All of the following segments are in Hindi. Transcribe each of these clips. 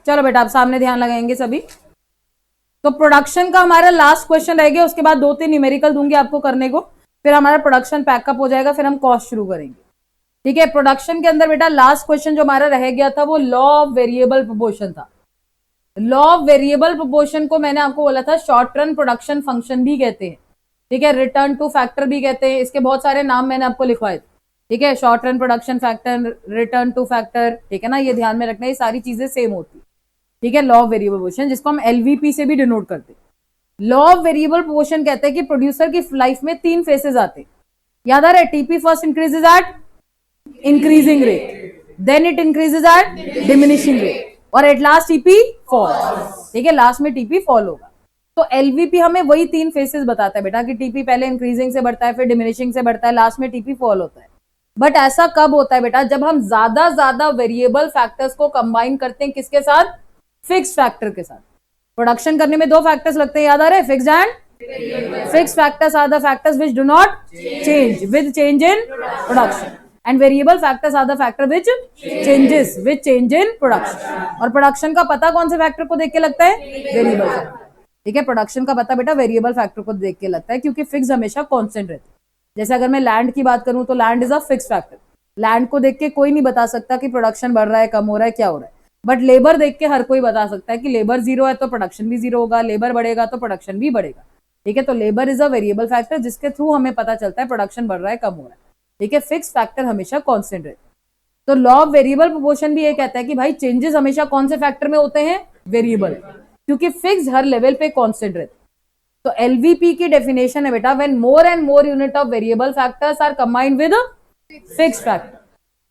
चलो बेटा आप सामने ध्यान लगाएंगे सभी। तो प्रोडक्शन का हमारा लास्ट क्वेश्चन रह गया, उसके बाद 2-3 न्यूमेरिकल दूंगी आपको करने को, फिर हमारा प्रोडक्शन पैकअप हो जाएगा, फिर हम कॉस्ट शुरू करेंगे। ठीक है, प्रोडक्शन के अंदर बेटा लास्ट क्वेश्चन जो हमारा रह गया था वो लॉ ऑफ वेरिएबल प्रोपोर्शन था। लॉ ऑफ वेरिएबल प्रोपोर्शन को मैंने आपको बोला था शॉर्ट रन प्रोडक्शन फंक्शन भी कहते हैं। ठीक है, रिटर्न टू फैक्टर भी कहते हैं, इसके बहुत सारे नाम मैंने आपको लिखवाए थे। ठीक है, short run production factor, return two factor, ठीक है ना, ये ध्यान में रखना, ये सारी चीजें सेम होती है। ठीक है, लॉ ऑफ वेरिएबल प्रोपोर्शन जिसको हम एलवीपी से भी डिनोट करते हैं। लॉ ऑफ वेरिएबल प्रोपोर्शन कहते हैं कि प्रोड्यूसर की लाइफ में 3 फेसेस आते हैं। याद आ रहा है, TP first increases at increasing rate, then it increases at diminishing rate, और एट लास्ट टीपी फॉल। ठीक है, लास्ट में टीपी फॉल होगा। तो एलवीपी हमें वही 3 फेसेस बताता है बेटा कि टीपी पहले इंक्रीजिंग से बढ़ता है, फिर डिमिनिशिंग से बढ़ता है, लास्ट में टीपी फॉल होता है। बट ऐसा कब होता है बेटा, जब हम ज्यादा वेरिएबल फैक्टर्स को कंबाइन करते हैं किसके साथ, फिक्स फैक्टर के साथ। प्रोडक्शन करने में 2 फैक्टर्स लगते हैं, याद आ रहे हैं, fixed and fixed factors are the factors which do not change with change in production, and variable factors are the factor which changes with change in production. और प्रोडक्शन का पता कौन से फैक्टर को देख के लगता है, वेरिएबल फैक्टर। ठीक है, प्रोडक्शन का पता बेटा वेरिएबल फैक्टर को देख के लगता है, क्योंकि फिक्स हमेशा कांस्टेंट रहती है। जैसे अगर मैं लैंड की बात करूं तो land is a fix factor, land को देख के कोई नहीं बता सकता कि प्रोडक्शन बढ़ रहा है, कम हो रहा है, क्या हो रहा है। बट लेबर देख के हर कोई बता सकता है कि लेबर 0 है तो प्रोडक्शन भी 0 होगा, लेबर बढ़ेगा तो प्रोडक्शन भी बढ़ेगा। ठीक है, तो labour is a variable factor जिसके थ्रू हमें पता चलता है प्रोडक्शन बढ़ रहा है, कम हो रहा है। ठीक है, फिक्स फैक्टर हमेशा कांस्टेंट रहता है। तो लॉ ऑफ वेरिएबल प्रोपोर्शन भी ये कहता है कि भाई चेंजेस हमेशा कौन से फैक्टर में होते हैं, वेरिएबल, क्योंकि फिक्स हर लेवल पे कांस्टेंट रहता है। तो एलवीपी की डेफिनेशन है बेटा, when more and more unit of variable factors are combined with fixed factor,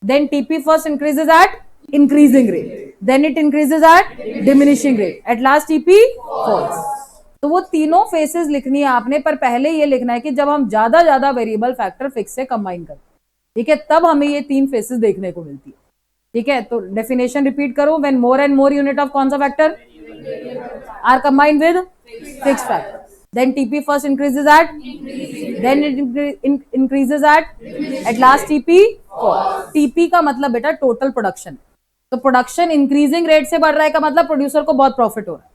then TP first increases at increasing rate, then it increases at diminishing rate, at last TP falls. तो वो तीनों फेसेस लिखनी है आपने, पर पहले ये लिखना है कि जब हम ज्यादा वेरिएबल फैक्टर फिक्स से कंबाइन करते हैं, ठीक है, तब हमें ये 3 फेसेस देखने को मिलती है। ठीक है, तो डेफिनेशन रिपीट करो, when more and more unit of कौन सा factor are combined with fixed factor, then TP first increases at, then it increases at last TP falls। TP का मतलब बेटा टोटल प्रोडक्शन, तो प्रोडक्शन इंक्रीजिंग रेट से बढ़ रहा है का मतलब प्रोड्यूसर को बहुत प्रॉफिट हो रहा है,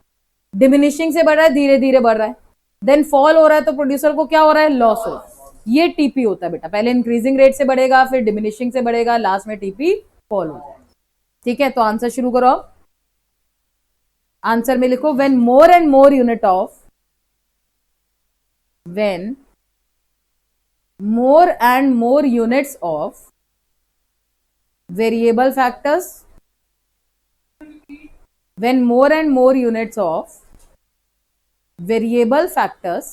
डिमिनिशिंग से बढ़ रहा है, धीरे धीरे बढ़ रहा है, देन फॉल हो रहा है तो प्रोड्यूसर को क्या हो रहा है, लॉस हो रहा है। ये टीपी होता है बेटा, पहले इंक्रीजिंग रेट से बढ़ेगा, फिर डिमिनिशिंग से बढ़ेगा, लास्ट में टीपी फॉल हो जाएगा। ठीक है, तो आंसर शुरू करो। आंसर में लिखो, when more and more unit of, when more and more units of variable factors, when more and more units of variable factors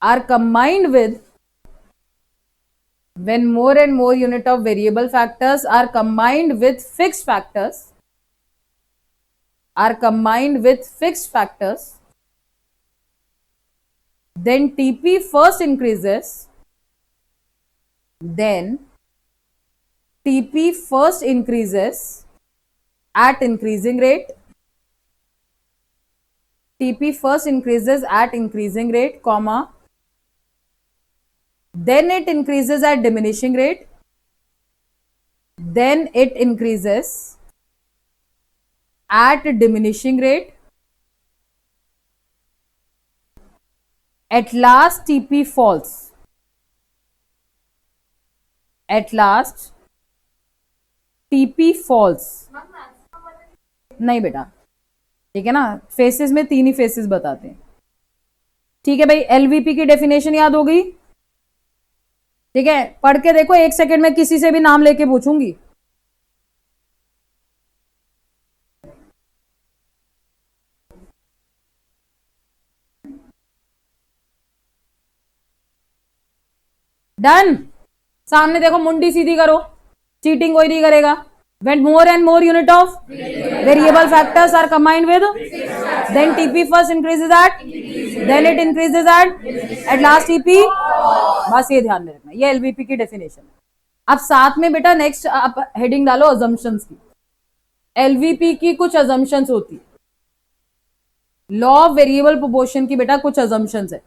are combined with, when more and more unit of variable factors are combined with fixed factors, are combined with fixed factors, then TP first increases, then TP first increases at increasing rate, TP first increases at increasing rate, comma, then it increases at diminishing rate, then it increases at diminishing rate, at last TP falls, at last TP falls। नहीं बेटा, ठीक है ना, फेसेस में 3 ही फेसेस बताते हैं। ठीक है भाई, एलवीपी की डेफिनेशन याद हो गई। ठीक है, पढ़ के देखो, 1 सेकेंड में किसी से भी नाम लेके पूछूंगी। डन, सामने देखो, मुंडी सीधी करो, चीटिंग कोई नहीं करेगा। When more and more unit of variable factors are combined with, then TP first increases at, then it increases at last TP। बस ये ध्यान में रखना, ये एलवीपी की डेफिनेशन है। अब साथ में बेटा नेक्स्ट आप हेडिंग डालो अजम्पशंस की। एलवीपी की कुछ अजम्पशंस होती है, लॉ ऑफ वेरिएबल प्रोपोर्शन की बेटा कुछ अजम्पशंस है।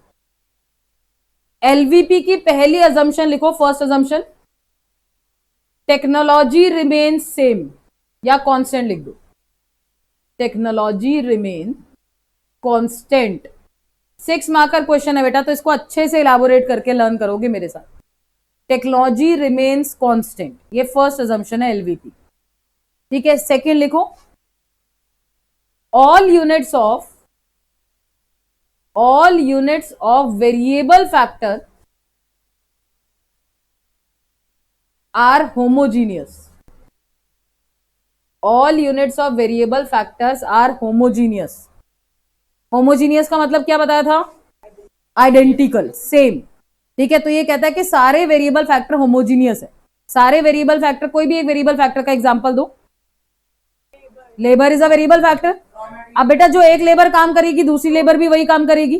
एलवीपी की पहली अजम्पशन लिखो, first assumption, technology remains same. या कांस्टेंट लिख दो, टेक्नोलॉजी रिमेन कांस्टेंट। 6 मार्क का क्वेश्चन है बेटा, तो इसको अच्छे से इलाबोरेट करके लर्न करोगे मेरे साथ। टेक्नोलॉजी रिमेन्स कांस्टेंट, ये फर्स्ट अजम्पशन है एलवीपी। ठीक है, सेकेंड लिखो, all units of variable factor are homogeneous. All units of variable factors are homogeneous. Homogeneous का मतलब क्या बताया था? Identical, same. ठीक है, तो ये कहता है कि सारे वेरिएबल फैक्टर होमोजीनियस है। सारे वेरिएबल फैक्टर, कोई भी एक वेरिएबल फैक्टर का एग्जांपल दो। Labour is a variable factor. अब बेटा जो एक लेबर काम करेगी दूसरी लेबर भी वही काम करेगी।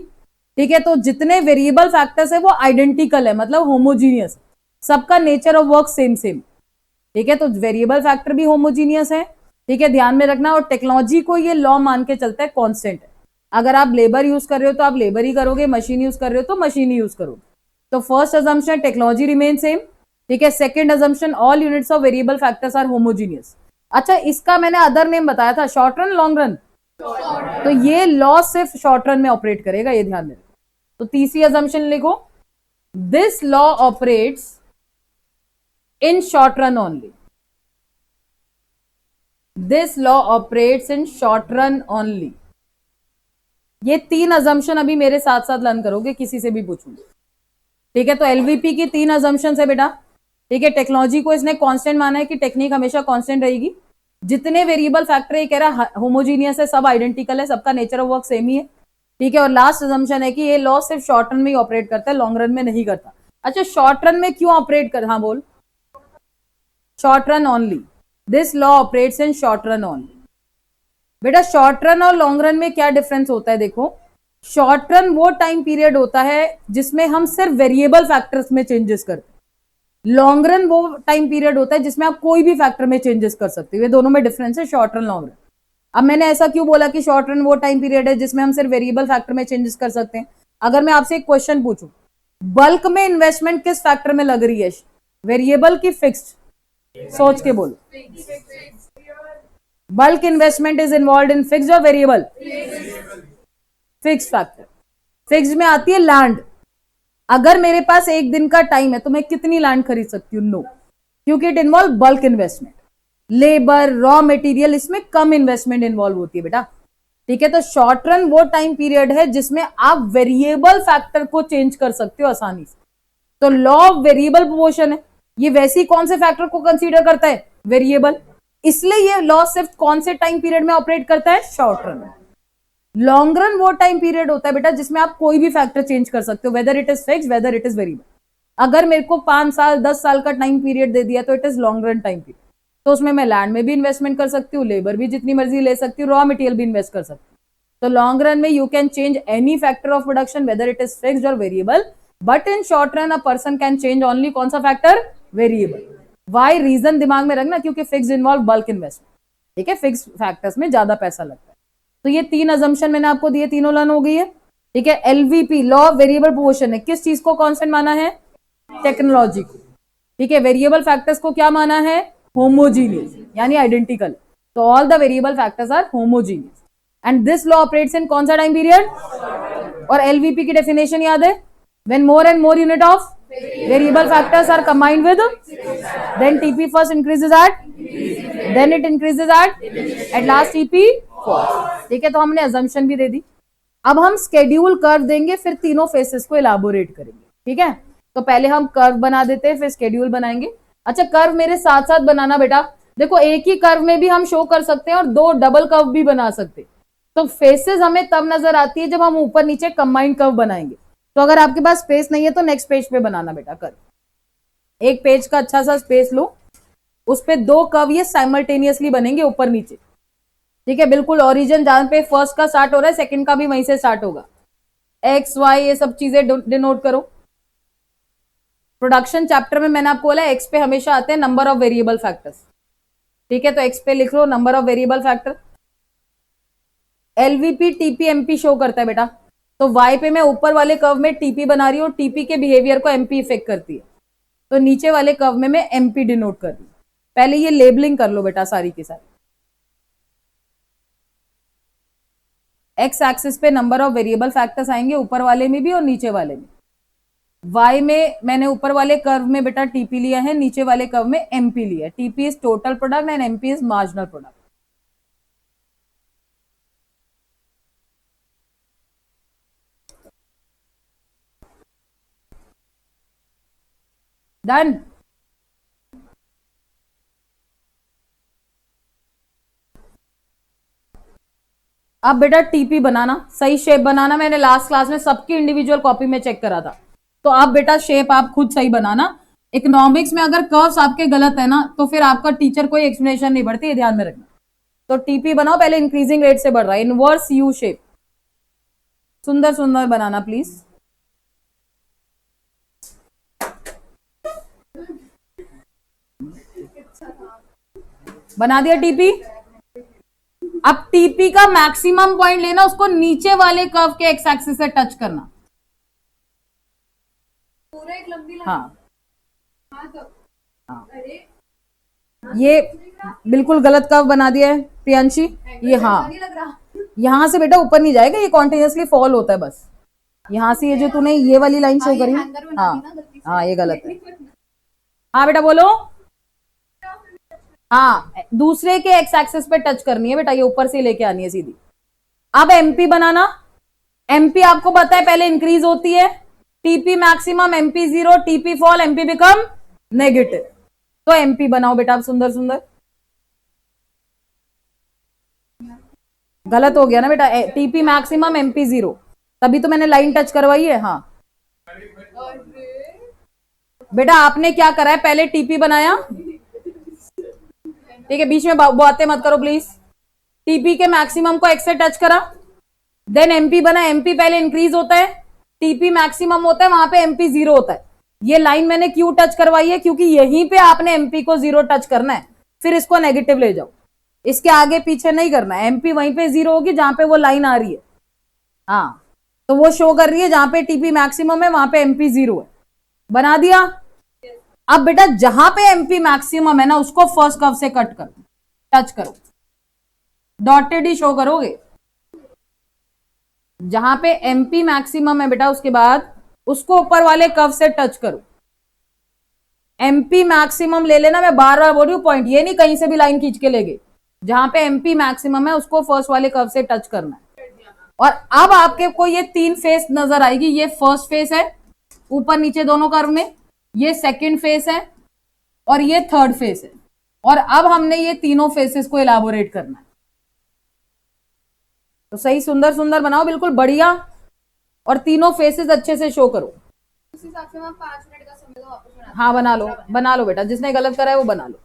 ठीक है, तो जितने वेरिएबल फैक्टर्स है वो आइडेंटिकल है, मतलब होमोजीनियस, सबका nature of work same same. ठीक है, तो वेरिएबल फैक्टर भी होमोजीनियस है। ठीक है, ध्यान में रखना। और टेक्नोलॉजी को ये लॉ मान के चलता है, कांस्टेंट है। अगर आप लेबर यूज कर रहे हो तो आप लेबर ही करोगे, मशीन यूज कर रहे हो तो मशीन ही यूज करोगे। तो first assumption technology remain same. ठीक है, second assumption all units of variable factors are homogeneous. अच्छा, इसका मैंने अदर नेम बताया था, शॉर्ट रन लॉन्ग रन, तो ये लॉ सिर्फ शॉर्ट रन में ऑपरेट करेगा, ये ध्यान में रखो। तो तीसरी अजम्पशन लिखो, this law operates in short run only. This law operates in short run only. ये 3 अजम्पशन अभी मेरे साथ साथ लर्न करोगे, किसी से भी पूछूंगी। ठीक है, तो एलवीपी की 3 अजम्पशन है बेटा। ठीक है, टेक्नोलॉजी को इसने कांस्टेंट माना है कि टेक्निक हमेशा कांस्टेंट रहेगी। जितने वेरिएबल फैक्टर ये कह रहा है होमोजीनियस है, सब आइडेंटिकल है, सबका नेचर ऑफ वर्क सेम ही है। ठीक है, और लास्ट अजम्पशन है कि ये लॉ सिर्फ शॉर्ट रन में ही ऑपरेट करता है, लॉन्ग रन में नहीं करता। अच्छा, शॉर्ट रन में क्यों ऑपरेट कर, हाँ बोल, short run only. This law operates in short run only. बेटा शॉर्ट रन और लॉन्ग रन में क्या डिफरेंस होता है? देखो, शॉर्ट रन वो टाइम पीरियड होता है जिसमें हम सिर्फ वेरिएबल फैक्टर्स में चेंजेस करते हैं। लॉन्ग रन वो टाइम पीरियड होता है जिसमें आप कोई भी फैक्टर में चेंजेस कर सकते हो। ये दोनों में डिफरेंस है, शॉर्ट रन लॉन्ग रन। अब मैंने ऐसा क्यों बोला कि शॉर्ट रन वो टाइम पीरियड है जिसमें हम सिर्फ वेरिएबल फैक्टर में चेंजेस कर सकते हैं? अगर मैं आपसे एक क्वेश्चन पूछूं, बल्क में इन्वेस्टमेंट किस फैक्टर में लग रही है, वेरिएबल की फिक्स्ड? सोच के बोलो। Bulk investment is involve in fixed और वेरिएबल? Fixed factor. फिक्स्ड में आती है लैंड। अगर मेरे पास एक दिन का टाइम है तो मैं कितनी लैंड खरीद सकती हूँ? नो, क्योंकि it involve bulk investment. Labour, raw material, इसमें कम इन्वेस्टमेंट इन्वॉल्व होती है बेटा। ठीक है, तो शॉर्ट रन वो टाइम पीरियड है जिसमें आप वेरिएबल फैक्टर को चेंज कर सकते हो आसानी से। तो लॉ ऑफ वेरिएबल प्रोपोर्शन है, ये वैसे ही कौन से फैक्टर को कंसीडर करता है? वेरिएबल। इसलिए ये लॉ सिर्फ कौन से टाइम पीरियड में ऑपरेट करता है? Short run. लॉन्ग रन वो टाइम पीरियड होता है बेटा जिसमें आप कोई भी फैक्टर चेंज कर सकते हो, weather it is fix, weather it is variable. अगर मेरे को 5 साल 10 साल का टाइम पीरियड दे दिया तो it is long run time period. तो उसमें मैं लैंड में भी इन्वेस्टमेंट कर सकती हूँ, लेबर भी जितनी मर्जी ले सकती हूँ, रॉ मटेरियल भी इन्वेस्ट कर सकती हूँ। तो लॉन्ग रन में you can change any factor of production whether it is fixed और variable, but in short run a person can change only कौन सा फैक्टर? वेरिएबल। वाई? रीजन दिमाग में रखना, क्योंकि फिक्स्ड इन्वॉल्व बल्क इन्वेस्टमेंट। ठीक है, फिक्स्ड फैक्टर्स में ज्यादा पैसा लगता है। तो ये 3 अजम्पशन मैंने आपको दिए, तीनों लर्न हो गई है। ठीक है, एलवीपी लॉ ऑफ वेरिएबल प्रोपोर्शन है, किस चीज को कांस्टेंट माना है? टेक्नोलॉजी को। ठीक है, वेरिएबल फैक्टर्स को क्या माना है? होमोजीनियस, यानी आइडेंटिकल। तो all the variable factors are homogeneous and this law operates in कौन सा टाइम पीरियड? और एलवीपी की डेफिनेशन याद है, when more and more unit of variable factors are combined with, then TP first increases at, then it increases at last TP falls। ठीक है, तो हमने assumption भी दे दी। अब हम schedule कर्व देंगे, फिर तीनों फेसेस को elaborate करेंगे। ठीक है, तो पहले हम कर्व बना देते हैं, फिर schedule बनाएंगे। अच्छा, कर्व मेरे साथ साथ बनाना बेटा। देखो, एक ही कर्व में भी हम शो कर सकते हैं और 2 डबल कर्व भी बना सकते हैं। तो फेसेस हमें तब नजर आती है जब हम ऊपर नीचे कंबाइंड कर्व बनाएंगे। तो अगर आपके पास स्पेस नहीं है तो नेक्स्ट पेज पे बनाना बेटा कर्व। एक पेज का अच्छा सा स्पेस लो, उस पे 2 कर्व ये साइमल्टेनियसली बनेंगे ऊपर नीचे। ठीक है, बिल्कुल ओरिजिन जहां पे फर्स्ट का स्टार्ट हो रहा है सेकंड का भी वहीं से स्टार्ट होगा। एक्स वाई ये सब चीजें डिनोट करो। प्रोडक्शन चैप्टर में मैंने आपको बोला एक्स पे हमेशा आते हैं नंबर ऑफ वेरिएबल फैक्टर्स। ठीक है, तो एक्स पे लिख लो number of variable factor. LVP TP MP show करता है बेटा। तो y पे मैं ऊपर वाले कर्व में टीपी बना रही हूँ, टीपी के बिहेवियर को एमपी इफेक्ट करती है। तो नीचे वाले कर्व में मैं एमपी डिनोट कर रही हूँ। पहले ये लेबलिंग कर लो बेटा सारी की सारी। एक्स एक्सिस पे नंबर ऑफ वेरिएबल फैक्टर्स आएंगे, ऊपर वाले में भी और नीचे वाले में। वाई में मैंने ऊपर वाले कर्व में बेटा टीपी लिया है, नीचे वाले कर्व में एमपी लिया है। TP is total product and MP is marginal product. Done. अब बेटा टीपी बनाना, सही शेप बनाना। मैंने लास्ट क्लास में सबकी इंडिविजुअल कॉपी में चेक करा था, तो आप बेटा शेप आप खुद सही बनाना। इकोनॉमिक्स में अगर कर्व्स आपके गलत है ना, तो फिर आपका टीचर कोई एक्सप्लेनेशन नहीं बढ़ती, ये ध्यान में रखना। तो टीपी बनाओ, पहले इंक्रीजिंग रेट से बढ़ रहा है, इनवर्स यू शेप। सुंदर सुंदर बनाना प्लीज। बना दिया टीपी। अब टीपी का मैक्सिमम पॉइंट लेना, उसको नीचे वाले कर्व के एक्स एक्सिस से टच करना। पूरा एक लंबी लाइन। हाँ हाँ, ये बिल्कुल गलत कर्व बना दिया है प्रियांशी। ये हाँ, यहां से बेटा ऊपर नहीं जाएगा, ये कॉन्टिन्यूसली फॉल होता है बस। यहां से ये जो तूने ये वाली लाइन शो करी, हाँ हाँ ये गलत है। हाँ बेटा बोलो। हाँ, दूसरे के एक्स एक्सिस पे टच करनी है बेटा, ये ऊपर से लेके आनी है सीधी। अब एमपी बनाना। एमपी आपको पता है पहले इंक्रीज होती है, TP maximum, MP 0, TP fall, MP become negative. तो एमपी बनाओ बेटा आप सुंदर सुंदर। गलत हो गया ना बेटा, टीपी मैक्सिमम, एमपी 0, तभी तो मैंने लाइन टच करवाई है। हाँ बेटा आपने क्या करा है, पहले टीपी बनाया, ठीक है, बीच में बातें मत करो प्लीज। टीपी के मैक्सिमम को एक्स से टच करा, देन एमपी बना। एमपी पहले इंक्रीज होता है, टीपी मैक्सिमम होता है, वहां पे एमपी 0 होता है। ये लाइन मैंने क्यों टच करवाई है, क्योंकि यहीं पे आपने एमपी को 0 टच करना है, फिर इसको नेगेटिव ले जाओ, इसके आगे पीछे नहीं करना है। एमपी वहीं पे 0 होगी जहां पे वो लाइन आ रही है। हाँ, तो वो शो कर रही है जहां पे टीपी मैक्सिमम है वहां पे एमपी 0 है। बना दिया। अब बेटा जहां पे एमपी मैक्सिमम है ना, उसको फर्स्ट कर्व से कट करो, टच करो, डॉटेड ही शो करोगे। जहां पे एमपी मैक्सिमम है बेटा, उसके बाद उसको ऊपर वाले कर्व से टच करो। एमपी मैक्सिमम ले लेना, मैं बार बार बोल रही हूं पॉइंट, ये नहीं कहीं से भी लाइन खींच के ले गए। जहां पे एमपी मैक्सिमम है उसको फर्स्ट वाले कर्व से टच करना है। और अब आपके को ये 3 फेस नजर आएगी। ये फर्स्ट फेस है ऊपर नीचे दोनों कर्व में, ये सेकंड फेस है और ये थर्ड फेस है। और अब हमने ये तीनों फेसेस को इलाबोरेट करना है। तो सही सुंदर सुंदर बनाओ, बिल्कुल बढ़िया, और तीनों फेसेस अच्छे से शो करो। उस हिसाब से 5 मिनट का समय दो, वापस बना। हाँ बना लो बेटा, जिसने गलत करा है वो बना लो।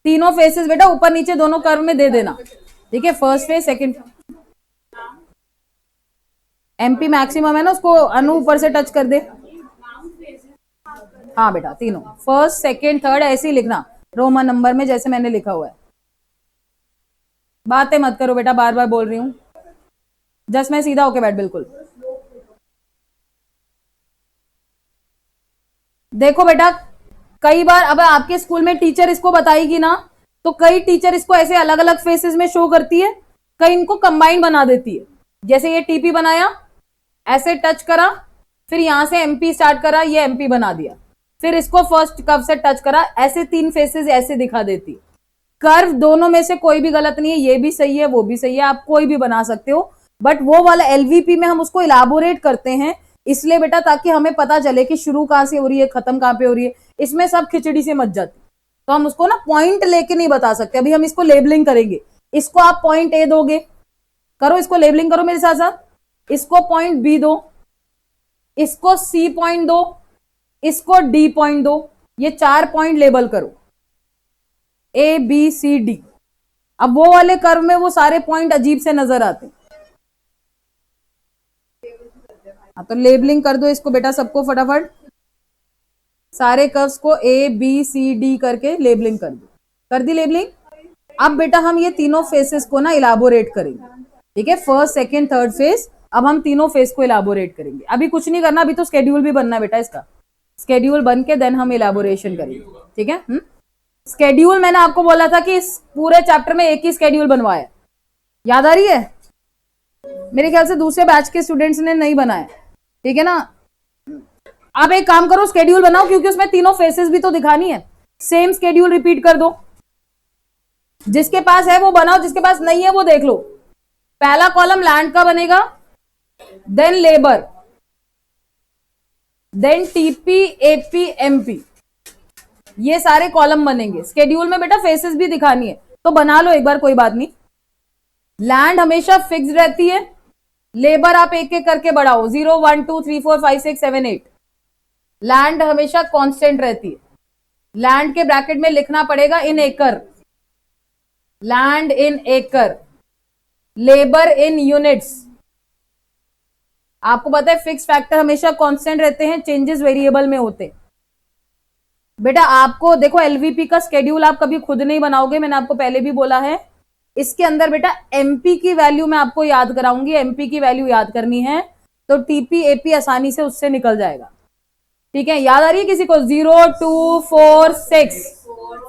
तीनों फेसेस बेटा ऊपर नीचे दोनों कर्व में दे देना, ठीक है। First face, second, MP maximum है ना, उसको अनु ऊपर से टच कर दे। हाँ बेटा तीनों, फर्स्ट सेकंड थर्ड ऐसे ही लिखना रोमन नंबर में जैसे मैंने लिखा हुआ है। बातें मत करो बेटा, बार बार बोल रही हूं, जस्ट मैं सीधा होके बैठ। बिल्कुल देखो बेटा, कई बार अब आपके स्कूल में टीचर इसको बताएगी ना, तो कई टीचर इसको ऐसे अलग अलग फेसेस में शो करती है, कई इनको कंबाइन बना देती है। जैसे ये टीपी बनाया, ऐसे टच करा, फिर यहां से एमपी स्टार्ट करा, ये एमपी बना दिया, फिर इसको फर्स्ट कर्व से टच करा, ऐसे 3 फेसेस ऐसे दिखा देती है। कर्व दोनों में से कोई भी गलत नहीं है, ये भी सही है वो भी सही है, आप कोई भी बना सकते हो। बट वो वाला एलवीपी में हम उसको इलाबोरेट करते हैं, इसलिए बेटा ताकि हमें पता चले कि शुरू कहां से हो रही है, खत्म कहां पे हो रही है। इसमें सब खिचड़ी से मच जाती, तो हम उसको ना पॉइंट लेके नहीं बता सकते। अभी हम इसको लेबलिंग करेंगे, इसको आप पॉइंट ए दोगे, करो इसको लेबलिंग करो मेरे साथ साथ। इसको पॉइंट बी दो, इसको सी पॉइंट दो, इसको डी पॉइंट दो, ये 4 पॉइंट लेबल करो, ए बी सी डी। अब वो वाले कर्व में वो सारे पॉइंट अजीब से नजर आते हैं, तो लेबलिंग कर दो इसको बेटा सबको फटाफट, सारे कर्व्स को ए बी सी डी करके लेबलिंग कर दो। कर दी लेबलिंग। अब बेटा हम ये तीनों फेसेस को ना इलाबोरेट करेंगे, ठीक है। फर्स्ट सेकंड थर्ड फेस, अब हम तीनों फेज को इलाबोरेट करेंगे। अभी कुछ नहीं करना, अभी तो स्केड्यूल भी बनना है बेटा इसका। स्केड्यूल बन के देन हम इलाबोरेशन करेंगे, ठीक है। स्केड्यूल मैंने आपको बोला था कि इस पूरे चैप्टर में एक ही स्केड्यूल बनवाया, याद आ रही है? मेरे ख्याल से दूसरे बैच के स्टूडेंट्स ने नहीं बनाया, ठीक है ना। आप एक काम करो, स्केड्यूल बनाओ, क्योंकि उसमें तीनों फेसेस भी तो दिखानी है। सेम स्केड्यूल रिपीट कर दो, जिसके पास है वो बनाओ, जिसके पास नहीं है वो देख लो। पहला कॉलम लैंड का बनेगा, then labour, then TP, AP, MP, ये सारे कॉलम बनेंगे। स्केड्यूल में बेटा फेसेस भी दिखानी है, तो बना लो एक बार, कोई बात नहीं। लैंड हमेशा फिक्स रहती है, लेबर आप एक एक करके बढ़ाओ, 0 1 2 3 4 5 6 7 8। लैंड हमेशा कांस्टेंट रहती है। लैंड के ब्रैकेट में लिखना पड़ेगा इन एकड़, लैंड इन एकड़, लेबर इन यूनिट्स। आपको पता है फिक्स फैक्टर हमेशा कांस्टेंट रहते हैं, चेंजेस वेरिएबल में होते हैं। बेटा आपको देखो, एलवीपी का स्केड्यूल आप कभी खुद नहीं बनाओगे, मैंने आपको पहले भी बोला है। इसके अंदर बेटा एमपी की वैल्यू मैं आपको याद कराऊंगी, एमपी की वैल्यू याद करनी है, तो टीपी एपी आसानी से उससे निकल जाएगा, ठीक है। याद आ रही है किसी को? 0 2 4 6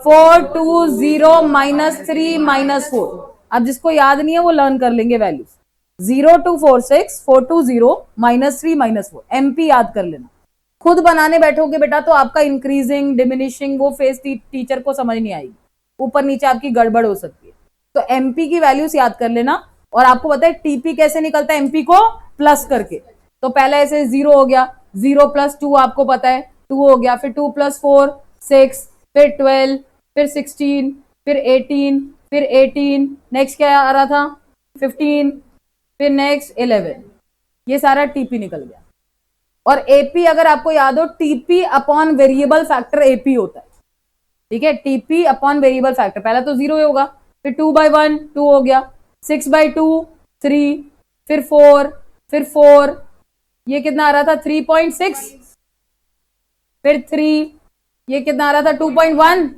4 2 0 -3 -4। अब जिसको याद नहीं है वो लर्न कर लेंगे वैल्यूज। 0 2 4 6 4 2 0 -3 -4, एमपी याद कर लेना। खुद बनाने बैठोगे बेटा तो आपका इंक्रीजिंग डिमिनिशिंग वो फेज टीचर को समझ नहीं आएगी, ऊपर नीचे आपकी गड़बड़ हो सकती है। तो एमपी की वैल्यूज याद कर लेना। और आपको पता है टीपी कैसे निकलता है, एमपी को प्लस करके। तो पहले ऐसे 0 हो गया, 0 + 2 आपको पता है 2 हो गया, फिर 2 + 4 6, फिर 12, फिर 16, फिर 18, फिर 18, नेक्स्ट क्या आ रहा था 15, फिर नेक्स्ट 11। ये सारा टीपी निकल गया। और एपी अगर आपको याद हो, TP upon variable factor AP होता है, ठीक है। टीपी अपॉन वेरिएबल फैक्टर, पहला तो 0 होगा, फिर 2/1 2 हो गया, 6/2 3, फिर 4, फिर 4, ये कितना आ रहा था 3.6, फिर 3, ये कितना आ रहा था 2.1,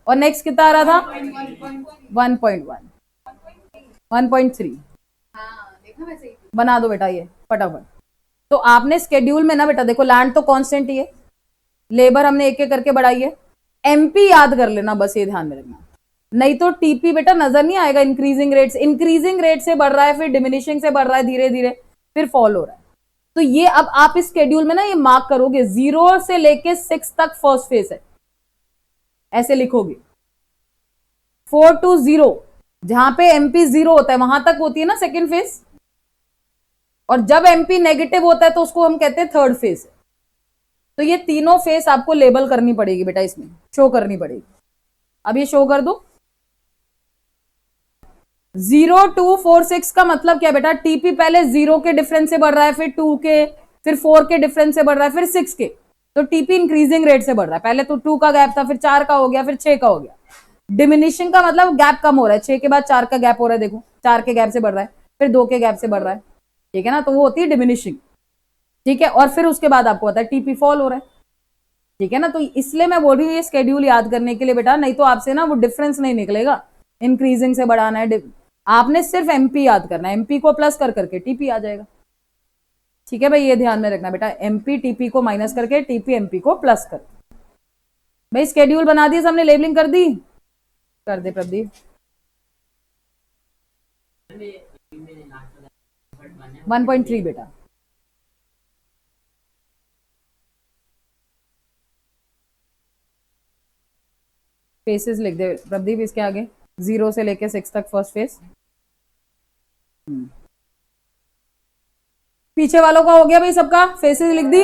और नेक्स्ट कितना आ रहा था 1.1, 1.3। बना दो बेटा ये फटाफट। तो आपने स्केड्यूल में ना बेटा देखो, लैंड तो कांस्टेंट ही है, लेबर हमने एक एक करके बढ़ाई है, एमपी याद कर लेना, बस ये ध्यान में रखना। नहीं तो टीपी बेटा नजर नहीं आएगा, इंक्रीजिंग रेट से बढ़ रहा है, फिर डिमिनिशिंग से बढ़ रहा है धीरे धीरे, फिर फॉल हो रहा है। तो ये अब आप इस स्केड्यूल में ना ये मार्क करोगे, 0 से लेके 6 तक फर्स्ट फेज है, ऐसे लिखोगे। 4 to 0, जहां पे एमपी 0 होता है वहां तक होती है ना सेकेंड फेज, और जब एमपी नेगेटिव होता है तो उसको हम कहते हैं थर्ड फेज। तो ये तीनों फेज आपको लेबल करनी पड़ेगी बेटा, इसमें शो करनी पड़ेगी। अब ये शो कर दो। 0 2 4 6 का मतलब क्या बेटा, टीपी पहले 0 के डिफरेंस से बढ़ रहा है, फिर 2 के, फिर 4 के डिफरेंस से बढ़ रहा है, फिर 6 के। तो टीपी इंक्रीजिंग रेट से बढ़ रहा है, पहले तो 2 का गैप था, फिर 4 का हो गया, फिर 6 का हो गया। डिमिनिशिंग का मतलब गैप कम हो रहा है, 6 के बाद 4 का गैप हो रहा है, देखो 4 के गैप से बढ़ रहा है, फिर 2 के गैप से बढ़ रहा है, ठीक है ना। तो वो होती है डिमिनिशिंग, ठीक है। और फिर उसके बाद आपको पता है टीपी फॉल हो रहा है, ठीक है ना। तो इसलिए मैं बोल रही हूँ ये स्केड्यूल याद करने के लिए बेटा, नहीं तो आपसे ना वो डिफरेंस नहीं निकलेगा, इंक्रीजिंग से बढ़ाना है, आपने सिर्फ एमपी याद करना है, एमपी को प्लस कर करके टीपी आ जाएगा, ठीक है भाई। ये ध्यान में रखना बेटा, एमपी टीपी को माइनस करके, टीपी एमपी को प्लस कर। भाई स्केड्यूल बना दिया सबने, लेबलिंग कर दी? कर दे प्रदीप। 1.3 बेटा, फेसेस लिख दे प्रदीप इसके आगे, 0 से लेके 6 तक फर्स्ट फेस। पीछे वालों का हो गया भाई सबका, फेसेस लिख दी।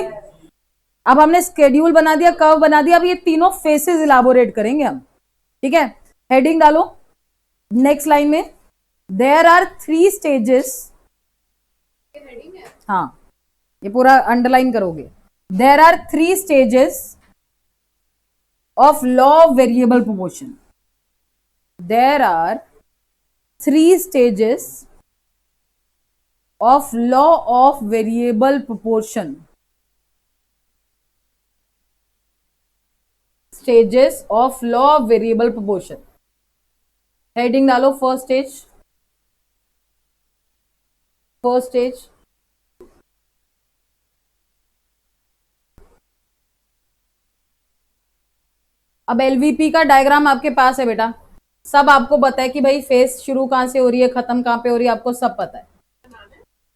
अब हमने स्केड्यूल बना दिया, कर्व बना दिया, अब ये तीनों फेसेस इलाबोरेट करेंगे हम, ठीक है। हेडिंग डालो नेक्स्ट लाइन में, देयर आर 3 स्टेजेस। हाँ ये पूरा अंडरलाइन करोगे। There are 3 stages of law of variable proportion. There are 3 stages of law of variable proportion. Stages of law of variable proportion. Heading डालो फर्स्ट स्टेज। First stage. अब एलवीपी का डायग्राम आपके पास है बेटा, सब आपको पता है कि भाई फेस शुरू कहां से हो रही है, खत्म कहां पे हो रही है, आपको सब पता है।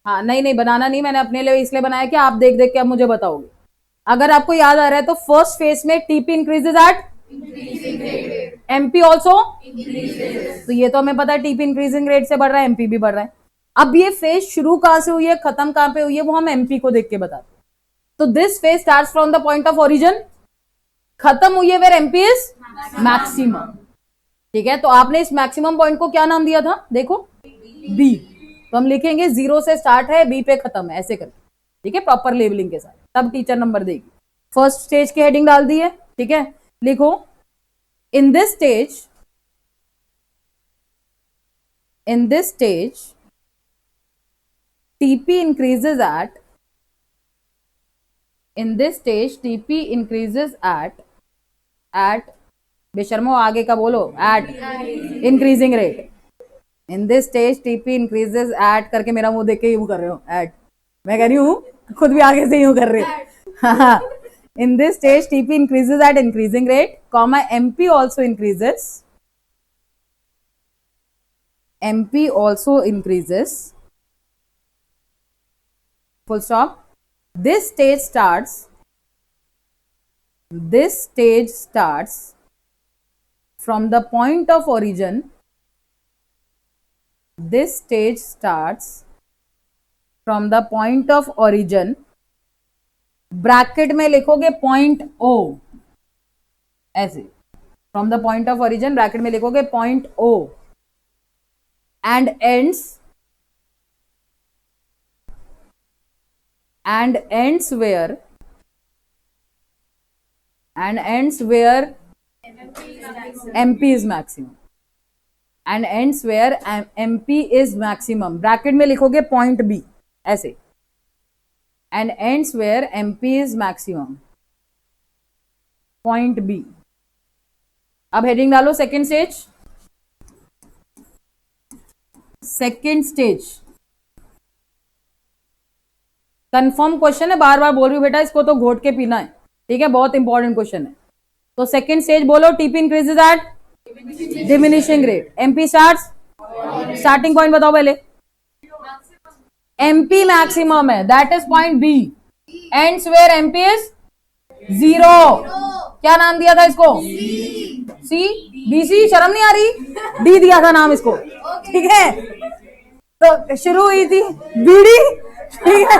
हाँ नहीं नहीं, बनाना नहीं, मैंने अपने लिए इसलिए बनाया कि आप देख देख के आप मुझे बताओगे। अगर आपको याद आ रहा है तो फर्स्ट फेज में TP increases eight MP also, तो ये तो हमें पता है टीपी इंक्रीजिंग रेट से बढ़ रहा है, एमपी भी बढ़ रहा है। अब ये फेज शुरू कहां से हुई है, खत्म कहां पे हुई है, वो हम एमपी को देख के बताते हैं। तो this phase start from the point of origin, खत्म हुई है वेर एमपी इज मैक्सिमम। ठीक है, तो आपने इस मैक्सिमम पॉइंट को क्या नाम दिया था, देखो बी। तो हम लिखेंगे 0 से स्टार्ट है, बी पे खत्म है, ऐसे करके। ठीक है, प्रॉपर लेबलिंग के साथ, तब टीचर नंबर देगी। फर्स्ट स्टेज की हेडिंग डाल दी है। ठीक है, लिखो इन this stage, in this stage TP increases at, in this stage TP increases at बेशर्मो आगे का बोलो, at increasing rate। in this stage TP increases at करके मेरा मुंह देख के यूं कर रहे हो, at मैं कह रही हूं, खुद भी आगे से यूं कर रहे हो। in this stage TP increases at increasing rate, comma MP also increases, MP also increases, full stop। This stage starts from the point of origin, this stage starts from the point of origin, bracket में लिखोगे पॉइंट ओ, ऐसे from the point of origin bracket में लिखोगे point O, and ends where MP is maximum, and ends where MP is maximum, bracket में लिखोगे पॉइंट बी, ऐसे, and ends where MP is maximum, point B. अब हेडिंग डालो second stage. Second stage confirm question है, बार बार बोल रही हूं बेटा, इसको तो घोट के पीना है। ठीक है, बहुत इंपॉर्टेंट क्वेश्चन है। तो सेकेंड स्टेज बोलो, TP increases at diminishing rate, MP starting point बताओ पहले, एमपी मैक्सिमम है, that is point B, ends where MP is 0। क्या नाम दिया था इसको, सी, बीसी, शर्म नहीं आ रही, डी दिया था नाम इसको। ठीक है, तो शुरू हुई थी बीडी, ठीक है,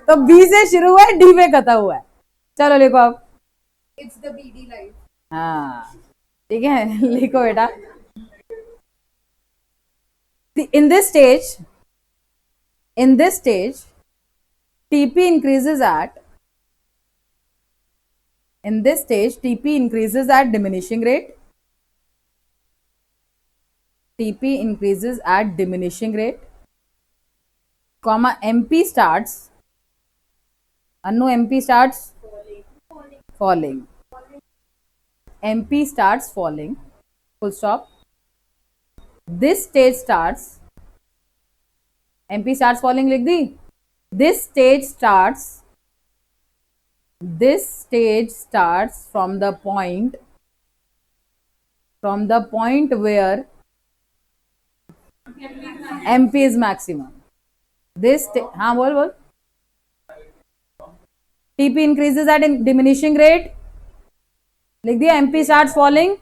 तो बी से शुरू हुआ है, डी पे खत्म हुआ है। चलो लिखो अब, इट्स द बीडी लाइफ। हाँ ठीक है, लिखो बेटा, in this stage TP increases at, in this stage TP increases at diminishing rate, TP increases at diminishing rate, comma MP starts, Anu MP starts falling, MP starts falling, full stop। This stage starts, MP starts falling लिख दी, this stage starts from the point where MP is maximum, हाँ बोल TP increases at diminishing rate, लिख दिया, MP starts falling,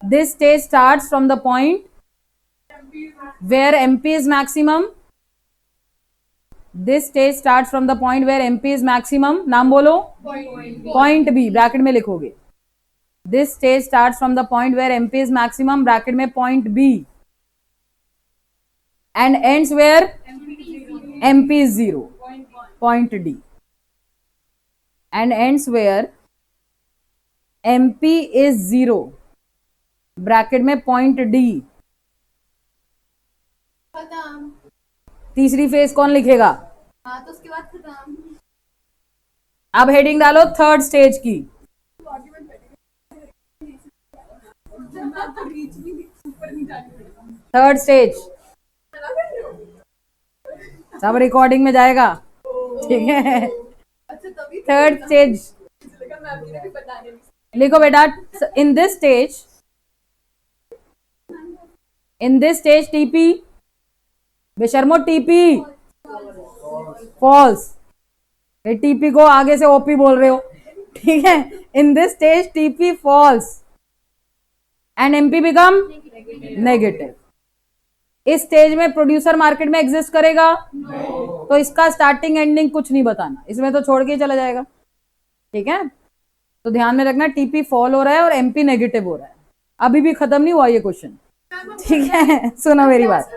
this stage starts from the point where MP is maximum, this stage starts from the point where MP is maximum, नाम बोलो, point B, ब्रैकेट में लिखोगे, this stage starts from the point where MP is maximum, bracket में point B, and ends where MP is 0, point D, and ends where MP is 0, bracket में point D। तीसरी फेज कौन लिखेगा, हाँ तो उसके बाद खत्म। अब हेडिंग डालो थर्ड स्टेज की, थर्ड स्टेज सब रिकॉर्डिंग में जाएगा, ठीक है। थर्ड स्टेज लिखो बेटा, इन दिस स्टेज टीपी, बेशर्मो टीपी फॉल्स, टीपी को आगे से ओपी बोल रहे हो, ठीक है। In this stage TP falls and MP become negative. इस स्टेज में प्रोड्यूसर मार्केट में एग्जिस्ट करेगा? तो इसका स्टार्टिंग एंडिंग कुछ नहीं बताना, इसमें तो छोड़ के ही चला जाएगा, ठीक है। तो ध्यान में रखना, टीपी फॉल हो रहा है और एमपी नेगेटिव हो रहा है। अभी भी खत्म नहीं हुआ ये क्वेश्चन, ठीक है। सुनो मेरी बात,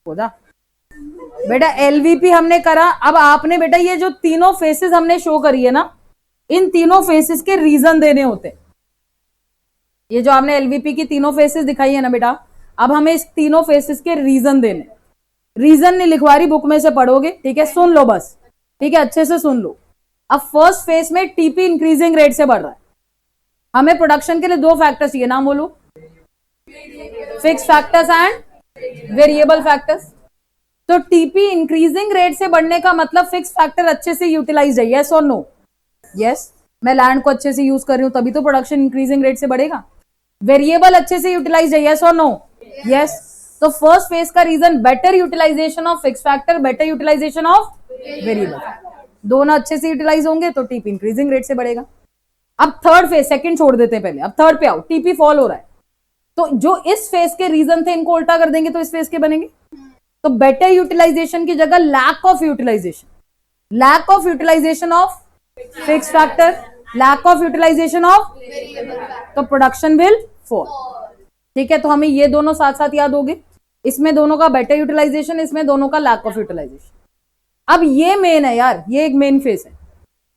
होदा बेटा एलवीपी हमने करा। अब आपने बेटा ये जो तीनों फेसेस हमने शो करी है ना, इन तीनों फेसेस के रीजन देने होते। ये जो आपने एलवीपी की तीनों फेसेस दिखाई है ना बेटा, अब हमें इस तीनों फेसेस के रीजन देने। रीजन नहीं लिखवा रही, बुक में से पढ़ोगे, ठीक है। सुन लो बस, ठीक है, अच्छे से सुन लो। अब फर्स्ट फेज में टीपी इंक्रीजिंग रेट से बढ़ रहा है। हमें प्रोडक्शन के लिए दो फैक्टर्स चाहिए, नाम बोलो, fix factors and variable factors. तो टीपी इंक्रीजिंग रेट से बढ़ने का मतलब फिक्स फैक्टर अच्छे से यूटिलाइज है, यस और नो? यस, मैं लैंड को अच्छे से यूज कर रही हूं तभी तो प्रोडक्शन इंक्रीजिंग रेट से बढ़ेगा। वेरिएबल अच्छे से यूटिलाइज है, यस और नो? यस। तो फर्स्ट फेज का reason better utilization of fix factor, better utilization of variable, दोनों अच्छे से यूटिलाइज होंगे तो टीपी इंक्रीजिंग रेट से बढ़ेगा। अब थर्ड फेज, सेकंड छोड़ देते हैं पहले, अब थर्ड पे आओ। टीपी फॉल हो रहा है, तो जो इस फेज के रीजन थे इनको उल्टा कर देंगे तो इस फेज के बनेंगे। तो बेटर यूटिलाइजेशन की जगह lack of utilization, lack of utilization of fix factor, lack of utilization of, तो प्रोडक्शन विल फॉल, ठीक है। तो हमें ये दोनों साथ साथ याद होंगे, इसमें दोनों का बेटर यूटिलाइजेशन, इसमें दोनों का लैक ऑफ यूटिलाइजेशन। अब ये मेन है यार, ये एक मेन फेस है।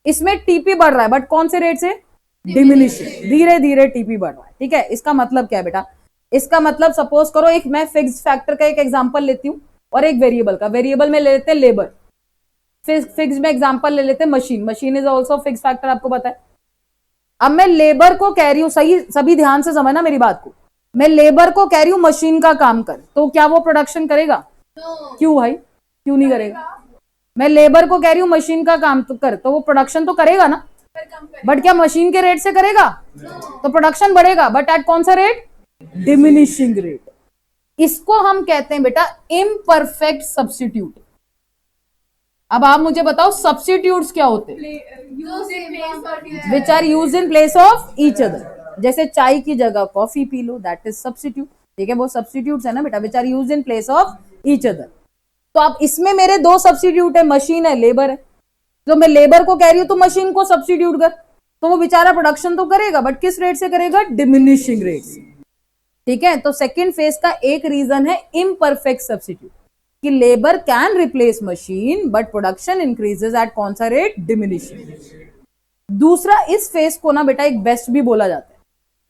इसमें टीपी बढ़ रहा है बट कौन से रेट से? डिमिनिशिंग, धीरे धीरे टीपी बढ़ रहा है, ठीक है। इसका मतलब क्या है बेटा? इसका मतलब सपोज करो, एक मैं फिक्स फैक्टर का एक एग्जांपल लेती हूं और एक वेरिएबल का। वेरिएबल में ले लेते हैं लेबर, फिक्स में एग्जांपल ले लेते हैं machine. Machine is also fix factor, आपको पता है। अब मैं लेबर को कह रही हूं, सही सभी ध्यान से समझना मेरी बात को, मैं लेबर को कह रही हूं मशीन का काम कर, तो क्या वो प्रोडक्शन करेगा? क्यों भाई, क्यों नहीं करेगा? मैं लेबर को कह रही हूं मशीन का काम तो कर, तो वो प्रोडक्शन तो करेगा ना, बट क्या मशीन के रेट से करेगा? तो प्रोडक्शन बढ़ेगा, बट एट कौन सा रेट? Diminishing rate. इसको हम कहते हैं बेटा इम्परफेक्ट सब्स्टिट्यूट। अब आप मुझे बताओ सब्स्टिट्यूट्स क्या होते हैं? Which are use in place of each other. जैसे चाय की जगह कॉफी पी लो, दैट इज सब्स्टिट्यूट, ठीक है। वो सब्स्टिट्यूट्स है ना बेटा, which are use in place of each other. तो अब इसमें मेरे दो सब्स्टिट्यूट है, मशीन है, लेबर है। तो मैं लेबर को कह रही हूं तो मशीन को सब्स्टिट्यूट कर, तो वो बेचारा प्रोडक्शन तो करेगा बट किस रेट से करेगा? डिमिनिशिंग रेट से, ठीक है। तो सेकेंड फेज का एक रीजन है इम्परफेक्ट सब्स्टिट्यूट, कि labour can replace machine but production increases eight कौन सा रेट? डिमिनिशिंग। दूसरा, इस फेज को ना बेटा एक बेस्ट भी बोला जाता है।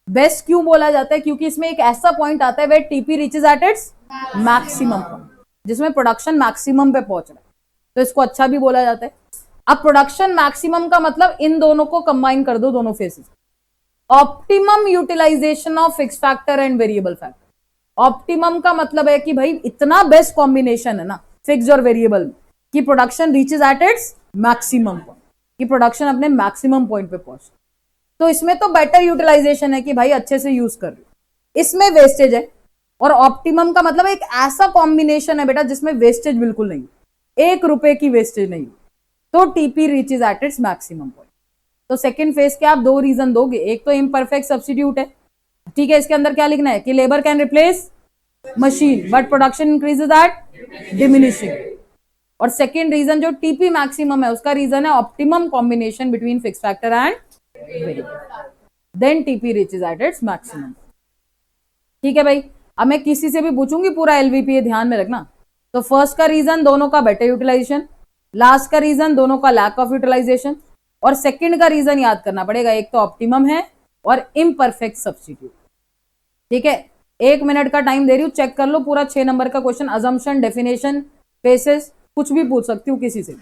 बेस्ट क्यों बोला जाता है? क्योंकि इसमें एक ऐसा पॉइंट आता है where TP reaches at its maximum point, जिसमें प्रोडक्शन मैक्सिमम पे पहुंच रहा है, तो इसको अच्छा भी बोला जाता है। अब प्रोडक्शन मैक्सिमम का मतलब इन दोनों को कंबाइन कर दो, दोनों phases. Optimum utilization of fix factor and variable factor. Optimum का मतलब है कि भाई इतना बेस्ट कॉम्बिनेशन है ना फिक्स और वेरिएबल में कि production reaches at its maximum point, कि प्रोडक्शन अपने मैक्सिमम पॉइंट पे पहुंचे। तो इसमें तो बेटर यूटिलाइजेशन है कि भाई अच्छे से यूज कर रहे हो, इसमें वेस्टेज है। और ऑप्टिमम का मतलब एक ऐसा कॉम्बिनेशन है बेटा जिसमें वेस्टेज बिल्कुल नहीं, 1 रुपए की वेस्टेज नहीं, तो TP reaches at its maximum point. तो सेकंड फेज के आप दो रीजन दोगे, एक तो इम्परफेक्ट सब्स्टिट्यूट है, ठीक है। इसके अंदर क्या लिखना है कि labour can replace machine but production increases at diminishing. और सेकंड रीजन जो टीपी मैक्सिमम है उसका रीजन है optimum combination between fix factor and variable, then TP reaches at its maximum, ठीक है भाई। अब मैं किसी से भी पूछूंगी पूरा एलवीपी, ध्यान में रखना। तो फर्स्ट का रीजन दोनों का बेटर यूटिलाइजेशन, लास्ट का रीजन दोनों का लैक ऑफ यूटिलाइजेशन, और सेकंड का रीजन याद करना पड़ेगा, एक तो ऑप्टिमम है और इम्परफेक्ट सब्स्टिट्यूट, ठीक है। 1 मिनट का टाइम दे रही हूं, चेक कर लो पूरा 6 नंबर का क्वेश्चन, अजम्पशन, डेफिनेशन, फेसेस, कुछ भी पूछ सकती हूँ किसी से।